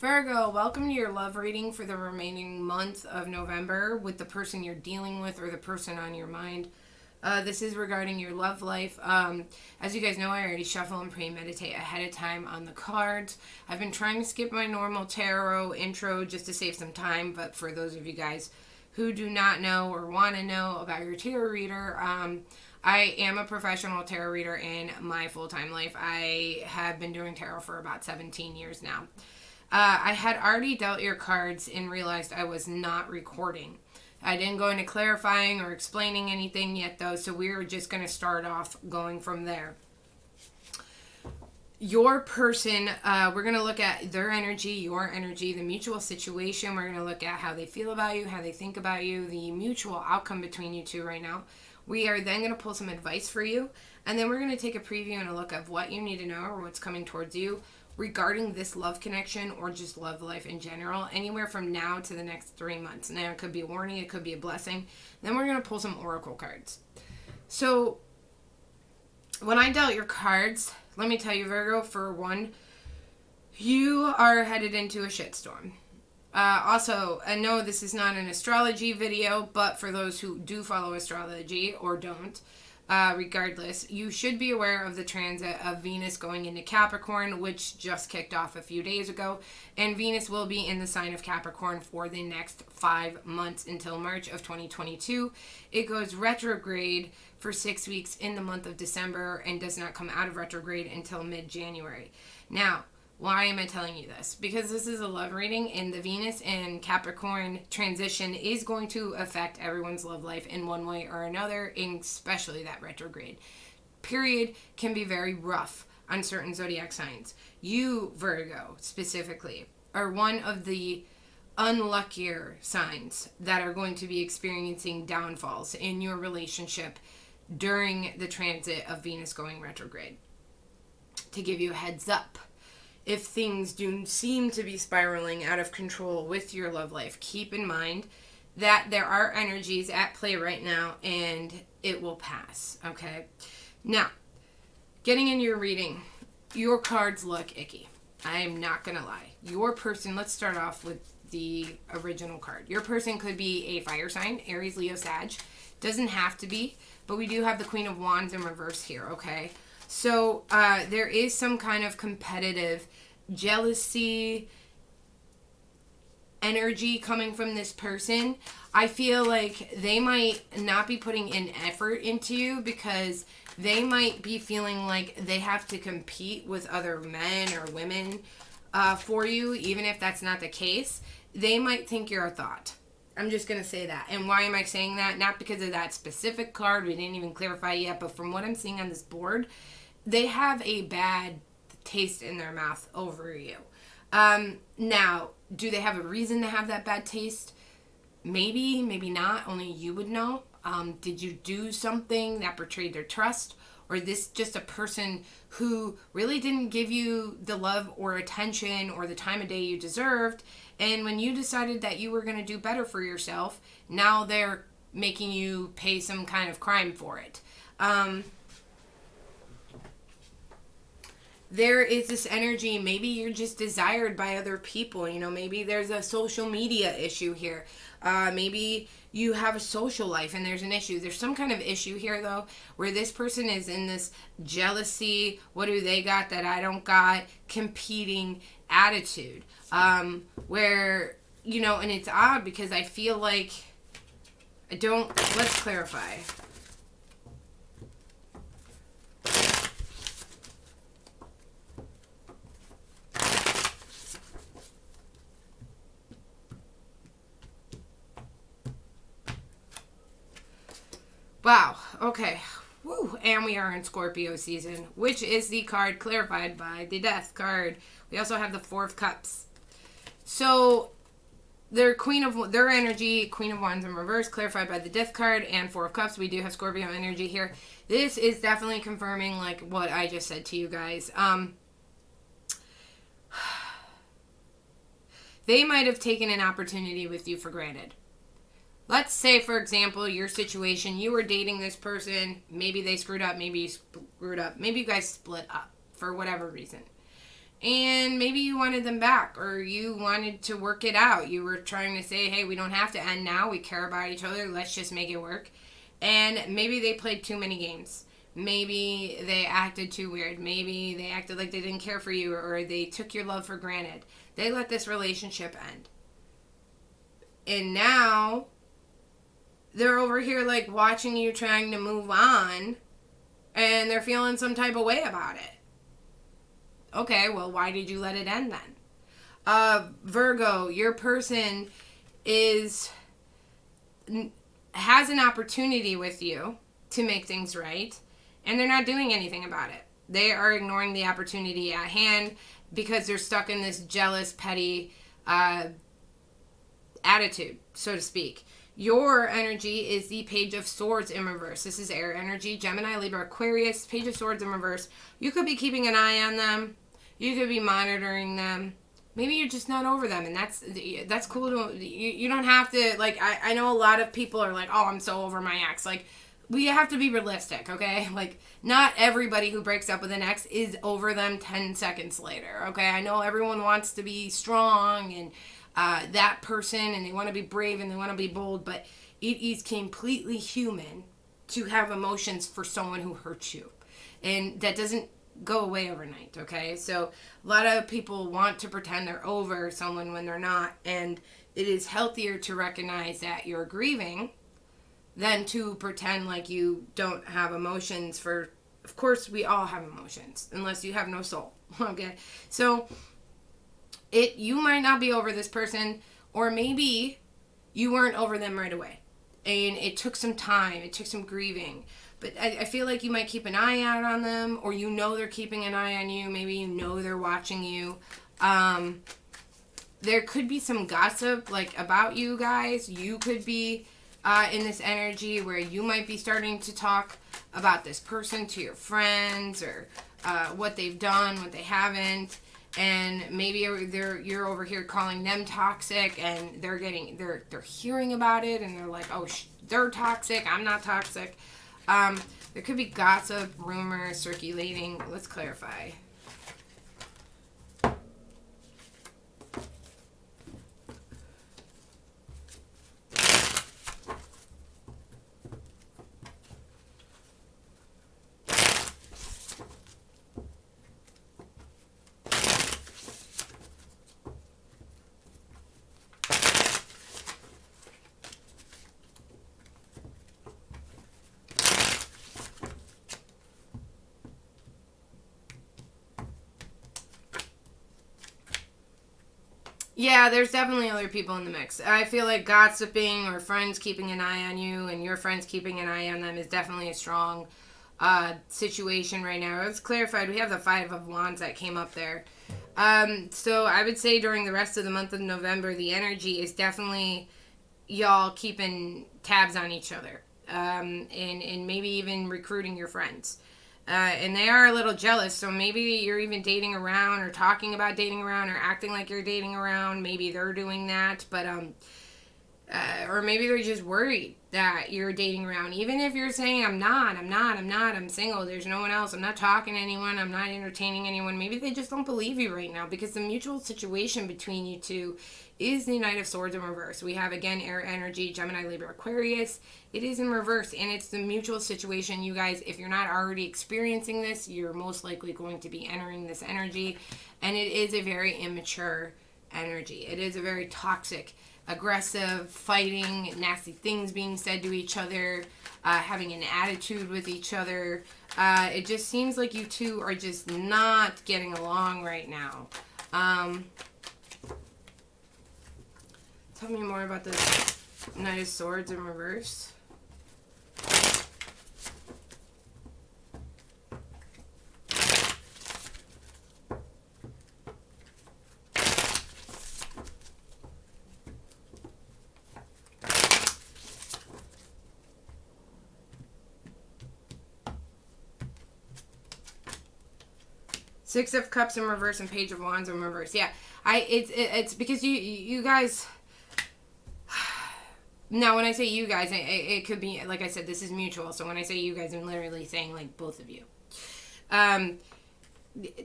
Virgo, welcome to your love reading for the remaining month of November with the person you're dealing with or the person on your mind. This is regarding your love life. As you guys know, I already shuffle and premeditate ahead of time on the cards. I've been trying to skip my normal tarot intro just to save some time, but for those of you guys who do not know or want to know about your tarot reader, I am a professional tarot reader in my full-time life. I have been doing tarot for about 17 years now. I had already dealt your cards and realized I was not recording. I didn't go into clarifying or explaining anything yet, though, so we were just going to start off going from there. Your person, we're going to look at their energy, your energy, the mutual situation. We're going to look at how they feel about you, how they think about you, the mutual outcome between you two right now. We are then going to pull some advice for you, and then we're going to take a preview and a look of what you need to know or what's coming towards you regarding this love connection or just love life in general, anywhere from now to the next 3 months. Now, it could be a warning, it could be a blessing. Then we're going to pull some oracle cards. So, when I dealt your cards, let me tell you, Virgo, for one, you are headed into a shitstorm. Also, I know this is not an astrology video, but for those who do follow astrology or don't, regardless, you should be aware of the transit of Venus going into Capricorn, which just kicked off a few days ago. And Venus will be in the sign of Capricorn for the next 5 months until March of 2022. It goes retrograde for 6 weeks in the month of December and does not come out of retrograde until mid-January. Now, why am I telling you this? Because this is a love reading, and the Venus and Capricorn transition is going to affect everyone's love life in one way or another, especially that retrograde period can be very rough on certain zodiac signs. You, Virgo, specifically, are one of the unluckier signs that are going to be experiencing downfalls in your relationship during the transit of Venus going retrograde. To give you a heads up, if things do seem to be spiraling out of control with your love life, keep in mind that there are energies at play right now and it will pass, okay? Now, getting into your reading, your cards look icky. I am not going to lie. Your person, let's start off with the original card. Your person could be a fire sign, Aries, Leo, Sag. Doesn't have to be, but we do have the Queen of Wands in reverse here, okay? So there is some kind of competitive jealousy energy coming from this person. I feel like they might not be putting in effort into you because they might be feeling like they have to compete with other men or women for you, even if that's not the case. They might think you're a thought. I'm just going to say that. And why am I saying that? Not because of that specific card. We didn't even clarify yet. But from what I'm seeing on this board, they have a bad taste in their mouth over you. Now, do they have a reason to have that bad taste? Maybe, maybe not. Only you would know. Did you do something that betrayed their trust? Or this just a person who really didn't give you the love or attention or the time of day you deserved? And when you decided that you were going to do better for yourself, now they're making you pay some kind of crime for it. There is this energy, maybe you're just desired by other people, maybe there's a social media issue here. Maybe you have a social life and there's an issue. There's some kind of issue here, though, where this person is in this jealousy, what do they got that I don't got, competing attitude. Where, and it's odd because I feel like let's clarify. Wow, okay. Woo. And we are in Scorpio season, which is the card clarified by the Death card. We also have the Four of Cups. So, their energy, Queen of Wands in reverse, clarified by the Death card, and Four of Cups. We do have Scorpio energy here. This is definitely confirming, like, what I just said to you guys. They might have taken an opportunity with you for granted. Let's say, for example, your situation, you were dating this person, maybe they screwed up, maybe you screwed up, maybe you guys split up for whatever reason. and maybe you wanted them back, or you wanted to work it out. You were trying to say, hey, we don't have to end now. We care about each other. Let's just make it work. And maybe they played too many games. Maybe they acted too weird. Maybe they acted like they didn't care for you, or they took your love for granted. They let this relationship end. And now they're over here like watching you trying to move on, and they're feeling some type of way about it. Okay, well, why did you let it end then? Virgo, your person has an opportunity with you to make things right, and they're not doing anything about it. They are ignoring the opportunity at hand because they're stuck in this jealous, petty attitude, so to speak. Your energy is the Page of Swords in reverse. This is air energy. Gemini, Libra, Aquarius, Page of Swords in reverse. You could be keeping an eye on them. You could be monitoring them. Maybe you're just not over them, and that's cool. You don't have to, like, I know a lot of people are like, oh, I'm so over my ex. Like, we have to be realistic, okay? Like, not everybody who breaks up with an ex is over them 10 seconds later, okay? I know everyone wants to be strong and that person, and they want to be brave and they want to be bold, but it is completely human to have emotions for someone who hurts you, and that doesn't go away overnight, okay? So a lot of people want to pretend they're over someone when they're not, and it is healthier to recognize that you're grieving than to pretend like you don't have emotions for, of course we all have emotions, unless you have no soul, okay? So you might not be over this person, or maybe you weren't over them right away, and it took some time, it took some grieving, but I feel like you might keep an eye out on them, or you know they're keeping an eye on you, maybe you know they're watching you. There could be some gossip, like, about you guys. You could be in this energy where you might be starting to talk about this person to your friends, or what they've done, what they haven't. And maybe you're over here calling them toxic, and they're hearing about it, and they're like, oh, they're toxic, I'm not toxic. There could be gossip, rumors circulating. Let's clarify. Yeah, there's definitely other people in the mix. I feel like gossiping, or friends keeping an eye on you and your friends keeping an eye on them, is definitely a strong situation right now. It's clarified. We have the Five of Wands that came up there. So I would say during the rest of the month of November, the energy is definitely y'all keeping tabs on each other, and maybe even recruiting your friends. And they are a little jealous, so maybe you're even dating around, or talking about dating around, or acting like you're dating around. Maybe they're doing that, but or maybe they're just worried that you're dating around. Even if you're saying, I'm single, there's no one else, I'm not talking to anyone, I'm not entertaining anyone. Maybe they just don't believe you right now, because the mutual situation between you two is the Knight of Swords in reverse. We have, again, air energy, Gemini, Libra, Aquarius. It is in reverse, and it's the mutual situation. You guys, if you're not already experiencing this, you're most likely going to be entering this energy, and it is a very immature energy. It is a very toxic, aggressive, fighting, nasty things being said to each other, having an attitude with each other. It just seems like you two are just not getting along right now. Tell me more about the Knight of Swords in reverse. Six of Cups in reverse and Page of Wands in reverse. Yeah, it's because you guys. Now, when I say you guys, it could be, like I said, this is mutual. So when I say you guys, I'm literally saying, like, both of you.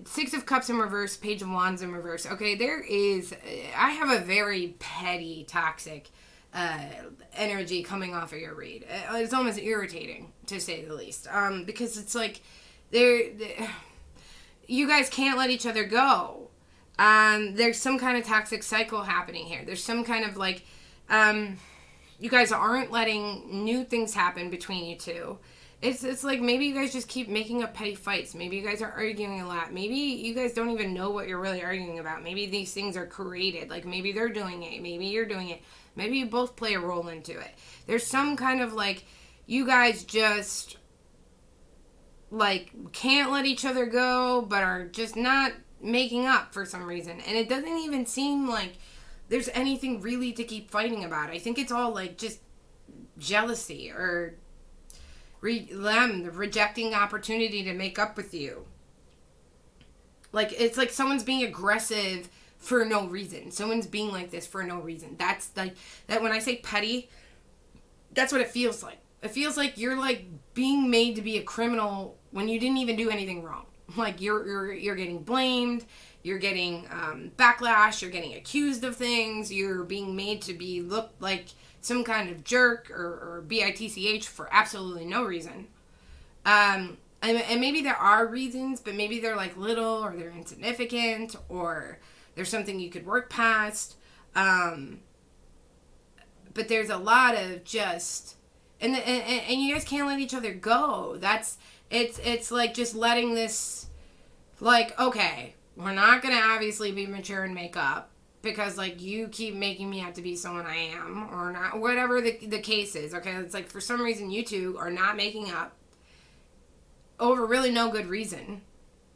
Six of Cups in reverse, Page of Wands in reverse. Okay, I have a very petty, toxic energy coming off of your read. It's almost irritating, to say the least. Because it's like, you guys can't let each other go. There's some kind of toxic cycle happening here. There's some kind of like, you guys aren't letting new things happen between you two. It's like maybe you guys just keep making up petty fights. Maybe you guys are arguing a lot. Maybe you guys don't even know what you're really arguing about. Maybe these things are created. Like maybe they're doing it. Maybe you're doing it. Maybe you both play a role into it. There's some kind of like, you guys just like can't let each other go, but are just not making up for some reason. And it doesn't even seem like there's anything really to keep fighting about. I think it's all like just jealousy or them rejecting opportunity to make up with you. Like it's like someone's being aggressive for no reason. Someone's being like this for no reason. That's like that. When I say petty, that's what it feels like. It feels like you're like being made to be a criminal when you didn't even do anything wrong. Like you're getting blamed, you're getting backlash, you're getting accused of things, you're being made to be looked like some kind of jerk or bitch for absolutely no reason. And maybe there are reasons, but maybe they're like little or they're insignificant or there's something you could work past. But there's a lot of just, and you guys can't let each other go. It's like just letting this, like, okay, we're not going to obviously be mature and make up because, like, you keep making me have to be someone I am or not, whatever the case is, okay? It's like for some reason you two are not making up over really no good reason.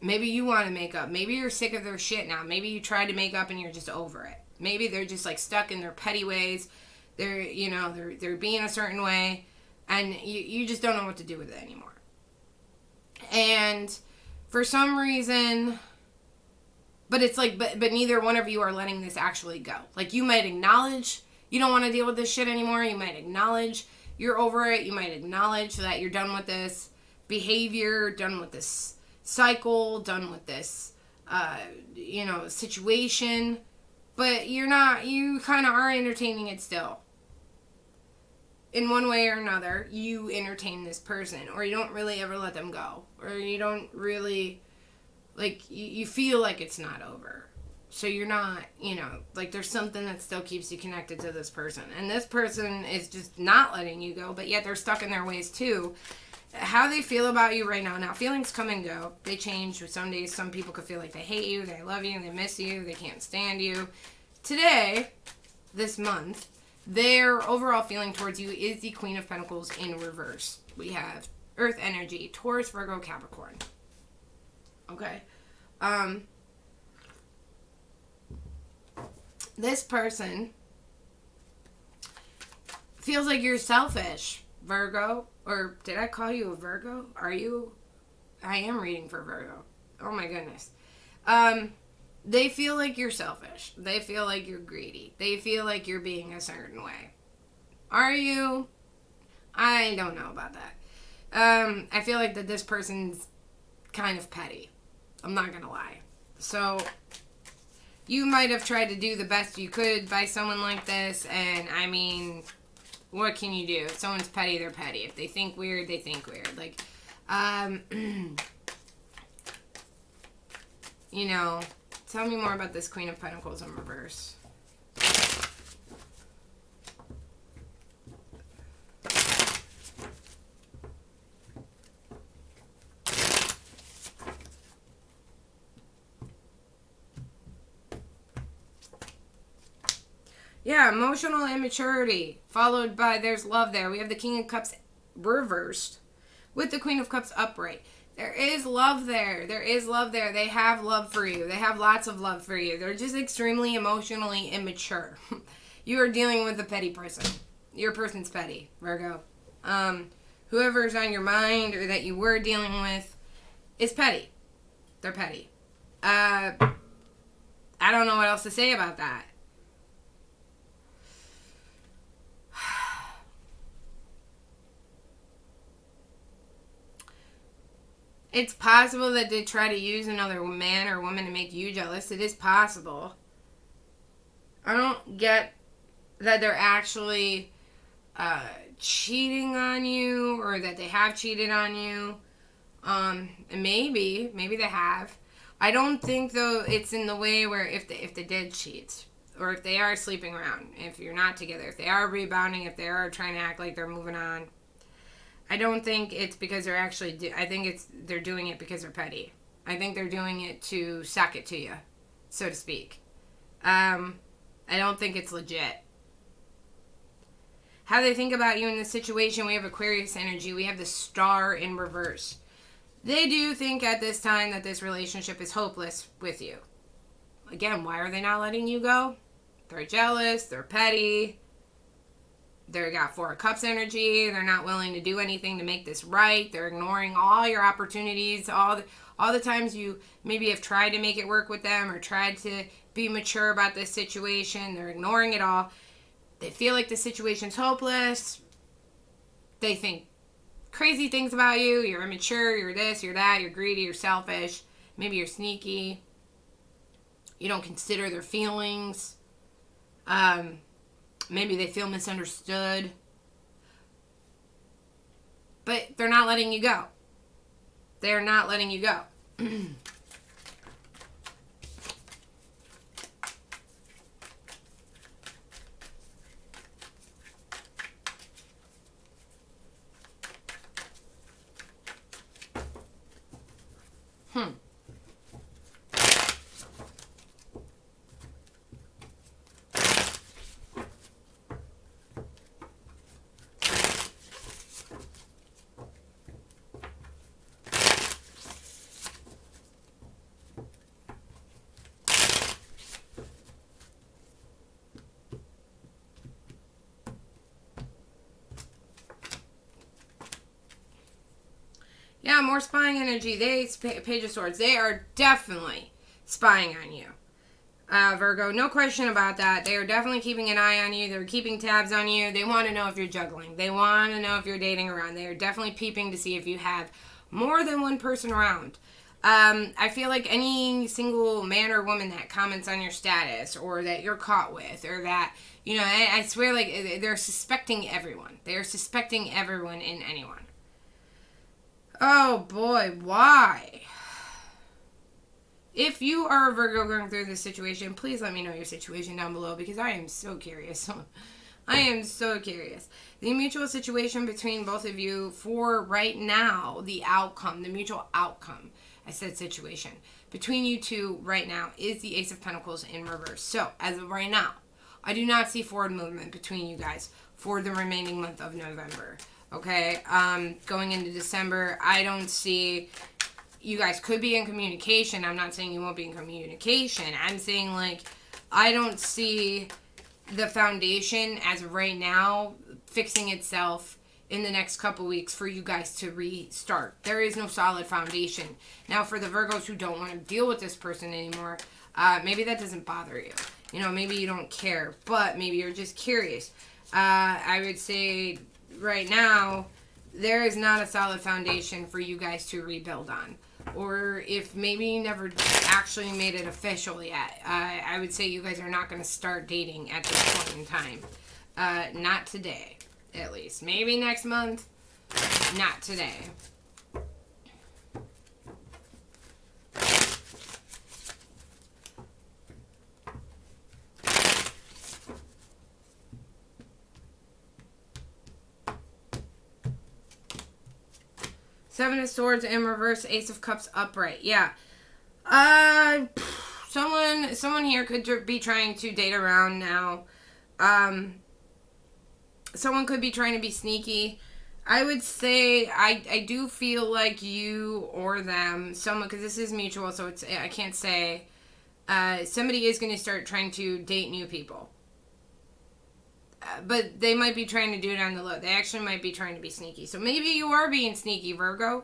Maybe you want to make up. Maybe you're sick of their shit now. Maybe you tried to make up and you're just over it. Maybe they're just, like, stuck in their petty ways. They're, you know, they're being a certain way and you just don't know what to do with it anymore. And for some reason, but it's like, but neither one of you are letting this actually go. Like, you might acknowledge you don't want to deal with this shit anymore. You might acknowledge you're over it. You might acknowledge that you're done with this behavior, done with this cycle, done with this, situation. But you're not, you kind of are entertaining it still. In one way or another, you entertain this person, or you don't really ever let them go, or you don't really, like, you feel like it's not over. So you're not, like, there's something that still keeps you connected to this person. And this person is just not letting you go, but yet they're stuck in their ways too. How they feel about you right now, feelings come and go. They change. Some days, some people could feel like they hate you, they love you, they miss you, they can't stand you. Today, this month, their overall feeling towards you is the Queen of Pentacles in reverse. We have Earth energy, Taurus, Virgo, Capricorn. Okay. This person feels like you're selfish, Virgo. Or did I call you a Virgo? Are you? I am reading for Virgo. Oh my goodness. They feel like you're selfish. They feel like you're greedy. They feel like you're being a certain way. Are you? I don't know about that. I feel like that this person's kind of petty. I'm not gonna lie. So, you might have tried to do the best you could by someone like this, and I mean, what can you do? If someone's petty, they're petty. If they think weird, they think weird. Like, tell me more about this Queen of Pentacles in reverse. Yeah, emotional immaturity, followed by there's love there. We have the King of Cups reversed with the Queen of Cups upright. There is love there. There is love there. They have love for you. They have lots of love for you. They're just extremely emotionally immature. You are dealing with a petty person. Your person's petty, Virgo. Whoever's on your mind or that you were dealing with is petty. They're petty. I don't know what else to say about that. It's possible that they try to use another man or woman to make you jealous. It is possible. I don't get that they're actually cheating on you or that they have cheated on you. Maybe they have. I don't think though it's in the way where if they did cheat or if they are sleeping around, if you're not together, if they are rebounding, if they are trying to act like they're moving on. I don't think it's because they're actually. I think they're doing it because they're petty. I think they're doing it to suck it to you, so to speak. I don't think it's legit. How they think about you in this situation, we have Aquarius energy. We have the Star in reverse. They do think at this time that this relationship is hopeless with you. Again, why are they not letting you go? They're jealous. They're petty. They got Four of Cups energy. They're not willing to do anything to make this right. They're ignoring all your opportunities, all the times you maybe have tried to make it work with them or tried to be mature about this situation. They're ignoring it all. They feel like the situation's hopeless. They think crazy things about you. You're immature. You're this. You're that. You're greedy. You're selfish. Maybe you're sneaky. You don't consider their feelings. Maybe they feel misunderstood. But they're not letting you go. They're not letting you go. Yeah, more spying energy. Page of Swords. They are definitely spying on you. Virgo, no question about that. They are definitely keeping an eye on you. They're keeping tabs on you. They want to know if you're juggling. They want to know if you're dating around. They are definitely peeping to see if you have more than one person around. I feel like any single man or woman that comments on your status or that you're caught with or that, I swear like they're suspecting everyone. They are suspecting everyone and anyone. Oh boy, why? If you are a Virgo going through this situation, please let me know your situation down below because I am so curious. I am so curious. The mutual situation between both of you for right now, the outcome, the mutual outcome, I said situation, between you two right now is the Ace of Pentacles in reverse. So, as of right now, I do not see forward movement between you guys for the remaining month of November. Okay, going into December, I don't see, you guys could be in communication. I'm not saying you won't be in communication. I'm saying, like, I don't see the foundation as of right now fixing itself in the next couple weeks for you guys to restart. There is no solid foundation. Now, for the Virgos who don't want to deal with this person anymore, maybe that doesn't bother you. Maybe you don't care, but maybe you're just curious. I would say right now, there is not a solid foundation for you guys to rebuild on. Or if maybe you never actually made it official yet, I would say you guys are not going to start dating at this point in time. Not today, at least. Maybe next month, not today. Seven of Swords in reverse, Ace of Cups upright. Yeah. Someone here could be trying to date around now. Someone could be trying to be sneaky. I would say I do feel like you or them, someone, because this is mutual, so I can't say. Somebody is going to start trying to date new people. But they might be trying to do it on the low. They actually might be trying to be sneaky. So maybe you are being sneaky, Virgo.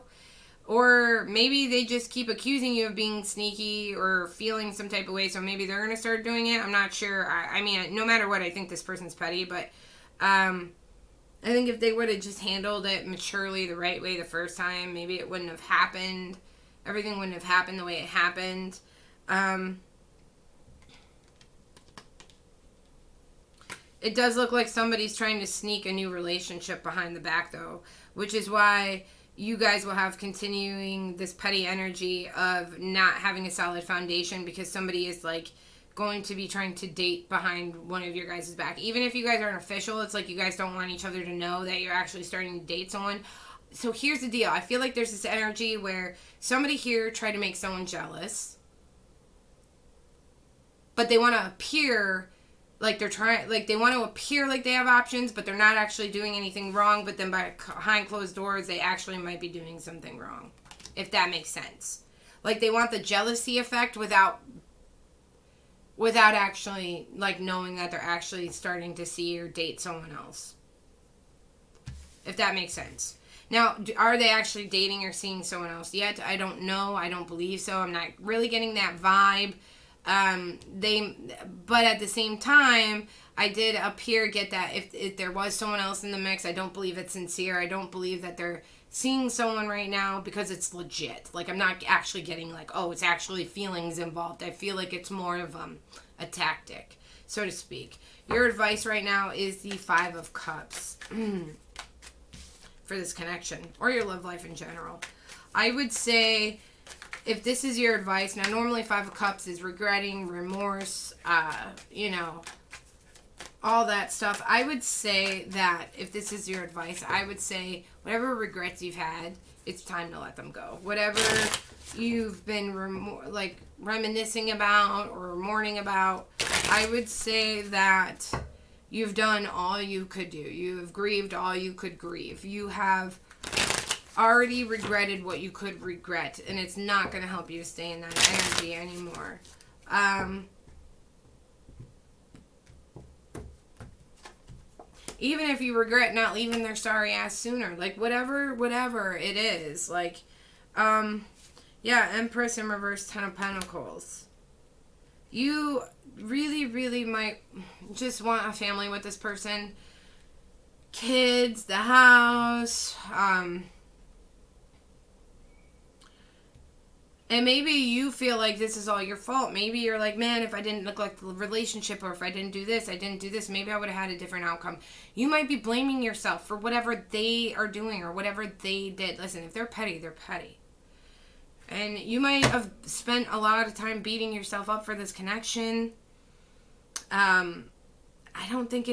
Or maybe they just keep accusing you of being sneaky or feeling some type of way. So maybe they're going to start doing it. I'm not sure. I mean, no matter what, I think this person's petty. But I think if they would have just handled it maturely the right way the first time, maybe it wouldn't have happened. Everything wouldn't have happened the way it happened. It does look like somebody's trying to sneak a new relationship behind the back, though, which is why you guys will have continuing this petty energy of not having a solid foundation, because somebody is like going to be trying to date behind one of your guys' back. Even if you guys aren't official, it's like you guys don't want each other to know that you're actually starting to date someone. So here's the deal. I feel like there's this energy where somebody here tried to make someone jealous, but they want to appear like they're trying, like they want to appear like they have options, but they're not actually doing anything wrong. But then behind closed doors, they actually might be doing something wrong, if that makes sense. Like they want the jealousy effect without actually like knowing that they're actually starting to see or date someone else, if that makes sense. Now, are they actually dating or seeing someone else yet? I don't know. I don't believe so. I'm not really getting that vibe. But at the same time, I did up here get that if there was someone else in the mix, I don't believe it's sincere. I don't believe that they're seeing someone right now because it's legit. Like, I'm not actually getting like, oh, it's actually feelings involved. I feel like it's more of a tactic, so to speak. Your advice right now is the 5 of Cups for this connection, or your love life in general. I would say, if this is your advice, now normally 5 of Cups is regretting, remorse, all that stuff. I would say that if this is your advice, I would say whatever regrets you've had, it's time to let them go. Whatever you've been reminiscing about or mourning about, I would say that you've done all you could do. You have grieved all you could grieve. You have already regretted what you could regret, and it's not going to help you to stay in that energy anymore. Even if you regret not leaving their sorry ass sooner, like whatever it is, like, Empress in reverse, 10 of Pentacles. You really might just want a family with this person. Kids, the house, and maybe you feel like this is all your fault. Maybe you're like, man, if I didn't neglect the relationship, or if I didn't do this, maybe I would have had a different outcome. You might be blaming yourself for whatever they are doing or whatever they did. Listen, if they're petty, they're petty. And you might have spent a lot of time beating yourself up for this connection. I don't think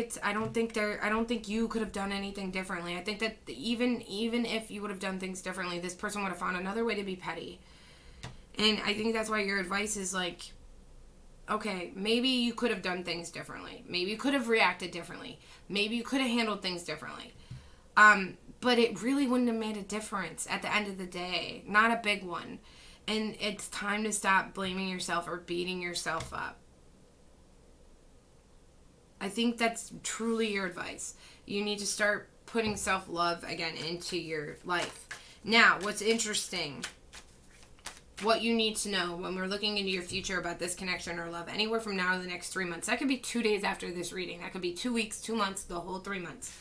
you could have done anything differently. I think that even if you would have done things differently, this person would have found another way to be petty. And I think that's why your advice is like, okay, maybe you could have done things differently. Maybe you could have reacted differently. Maybe you could have handled things differently. But it really wouldn't have made a difference at the end of the day. Not a big one. And it's time to stop blaming yourself or beating yourself up. I think that's truly your advice. You need to start putting self-love again into your life. Now, what's interesting, what you need to know when we're looking into your future about this connection or love, anywhere from now to the next 3 months. That could be 2 days after this reading. That could be 2 weeks, 2 months, the whole 3 months.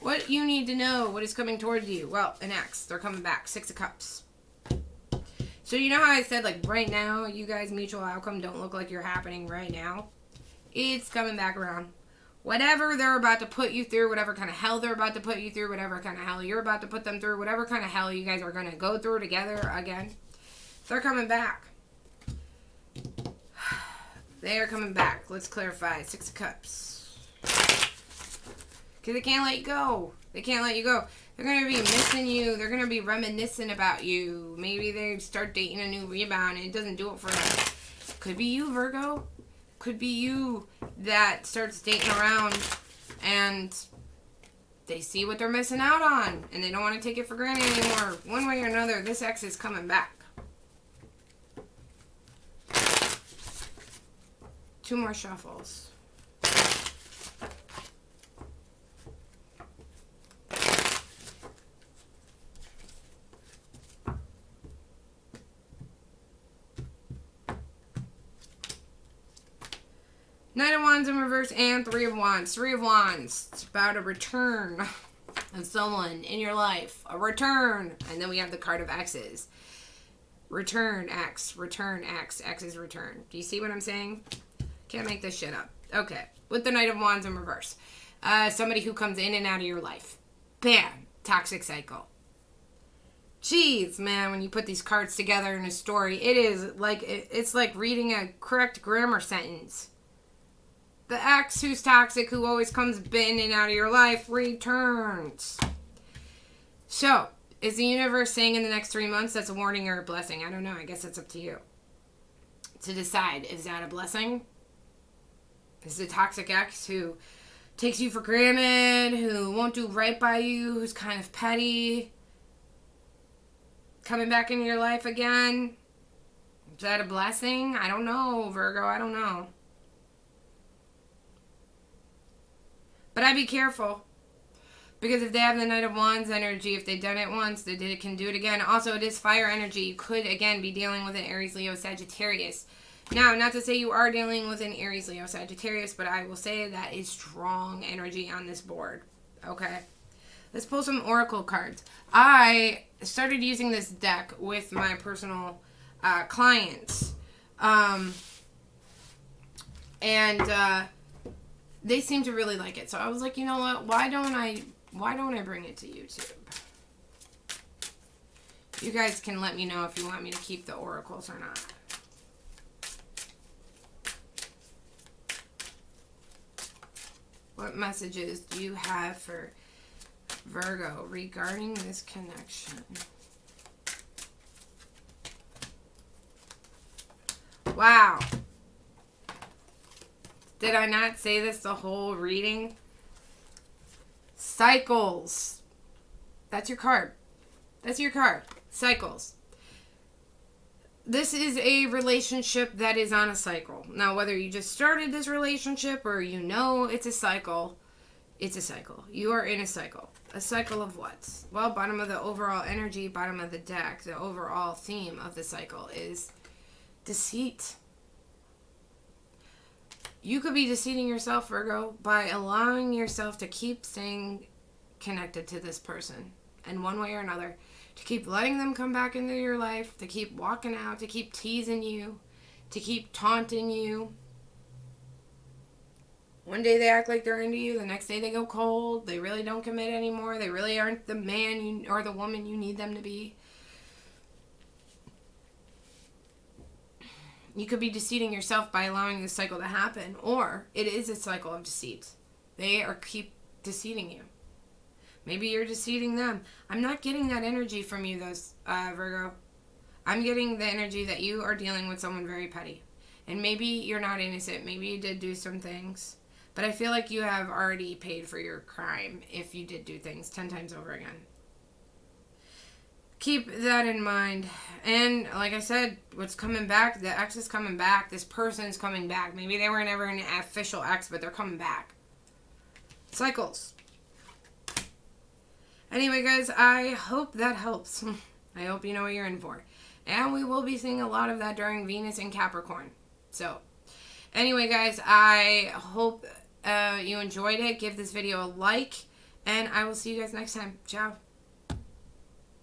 What you need to know, what is coming towards you? Well, an ex. They're coming back. 6 of Cups. So you know how I said, like, right now, you guys' mutual outcome don't look like you're happening right now? It's coming back around. Whatever they're about to put you through, whatever kind of hell they're about to put you through, whatever kind of hell you're about to put them through, whatever kind of hell you guys are going to go through together again, they're coming back. They are coming back. Let's clarify. 6 of Cups. Because they can't let you go. They can't let you go. They're going to be missing you. They're going to be reminiscing about you. Maybe they start dating a new rebound and it doesn't do it for them. Could be you, Virgo. Could be you that starts dating around and they see what they're missing out on and they don't want to take it for granted anymore. One way or another, this ex is coming back. 2 more shuffles. Knight of Wands in reverse and Three of Wands. Three of Wands. It's about a return of someone in your life. A return. And then we have the card of X's. Return X. Return X. X is return. Do you see what I'm saying? Can't make this shit up. Okay. With the Knight of Wands in reverse. Somebody who comes in and out of your life. Bam. Toxic cycle. Jeez, man, when you put these cards together in a story, it is like, it's like reading a correct grammar sentence. The ex who's toxic, who always comes in and out of your life, returns. So, is the universe saying in the next 3 months that's a warning or a blessing? I don't know. I guess that's up to you to decide. Is that a blessing? Is the toxic ex who takes you for granted, who won't do right by you, who's kind of petty, coming back into your life again? Is that a blessing? I don't know, Virgo. I don't know. But I'd be careful. Because if they have the Knight of Wands energy, if they've done it once, they can do it again. Also, it is fire energy. You could, again, be dealing with an Aries, Leo, Sagittarius. Now, not to say you are dealing with an Aries, Leo, Sagittarius, but I will say that is strong energy on this board. Okay? Let's pull some oracle cards. I started using this deck with my personal clients. They seem to really like it. So I was like, you know what? Why don't I bring it to YouTube? You guys can let me know if you want me to keep the oracles or not. What messages do you have for Virgo regarding this connection? Wow. Did I not say this the whole reading? Cycles. That's your card. That's your card. Cycles. This is a relationship that is on a cycle. Now, whether you just started this relationship or you know it's a cycle, it's a cycle. You are in a cycle. A cycle of what? Well, bottom of the overall energy, bottom of the deck, the overall theme of the cycle is deceit. You could be deceiving yourself, Virgo, by allowing yourself to keep staying connected to this person in one way or another, to keep letting them come back into your life, to keep walking out, to keep teasing you, to keep taunting you. One day they act like they're into you, the next day they go cold, they really don't commit anymore, they really aren't the man or the woman you need them to be. You could be deceiving yourself by allowing this cycle to happen, or it is a cycle of deceit. They keep deceiving you. Maybe you're deceiving them. I'm not getting that energy from you, Virgo. I'm getting the energy that you are dealing with someone very petty. And maybe you're not innocent. Maybe you did do some things. But I feel like you have already paid for your crime if you did do things 10 times over again. Keep that in mind. And like I said, what's coming back, the ex is coming back. This person's coming back. Maybe they were never an official ex, but they're coming back. Cycles. Anyway, guys, I hope that helps. I hope you know what you're in for. And we will be seeing a lot of that during Venus and Capricorn. So, anyway, guys, I hope you enjoyed it. Give this video a like. And I will see you guys next time. Ciao.